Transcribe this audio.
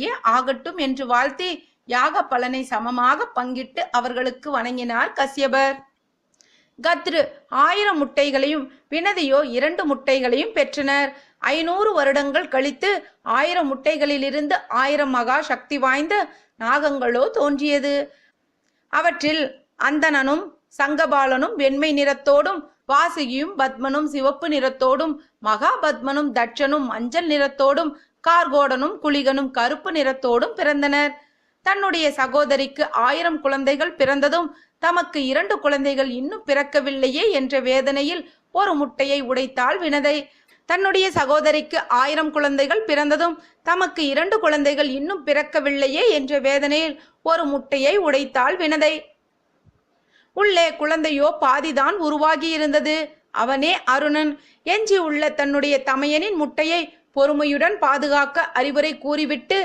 அப்படியே ஆகட்டும் என்று வாழ்த்தி யாக பலனை சமமாக பங்கிட்டு அவர்களுக்கு வணங்கினார் கஸ்யபர். கத்ரு 1000 முட்டைகளையும் வினதியோ 2 முட்டைகளையும் பெற்றனர். 500 வருடங்கள் கழித்து 1000 முட்டைகளிலிருந்து 1000 மகா சக்தி வாய்ந்த நாகங்களோ தோன்றியது. அவற்றில் அந்தணனும் சங்கபாலனும் வெண்மை நிறத்தோடும், வாசுகியும் பத்மனும் சிவப்பு நிறத்தோடும், மகாபத்மனும் தட்சனும் மஞ்சள் நிறத்தோடும், கார்கோடனும் குளிகனும் கருப்பு நிறத்தோடும் பிறந்தனர். தன்னுடைய சகோதரிக்கு 1000 குழந்தைகள் பிறந்ததும் தமக்கு 2 குழந்தைகள் இன்னும் பிறக்கவில்லையே என்ற வேதனையில் ஒரு முட்டையை உடைத்தாள் வினதை. தன்னுடைய சகோதரிக்கு 1000 குழந்தைகள் பிறந்ததும் தமக்கு 2 குழந்தைகள் இன்னும் பிறக்கவில்லையே என்ற வேதனையில் ஒரு முட்டையை உடைத்தாள் வினதை. உள்ளே குழந்தையோ பாதிதான் உருவாகி இருந்தது. அவனே அருணன். எஞ்சி உள்ள தன்னுடைய தமையனின் முட்டையை பொறுமையுடன் பாதுகாக்க அறிவுரை கூறிவிட்டு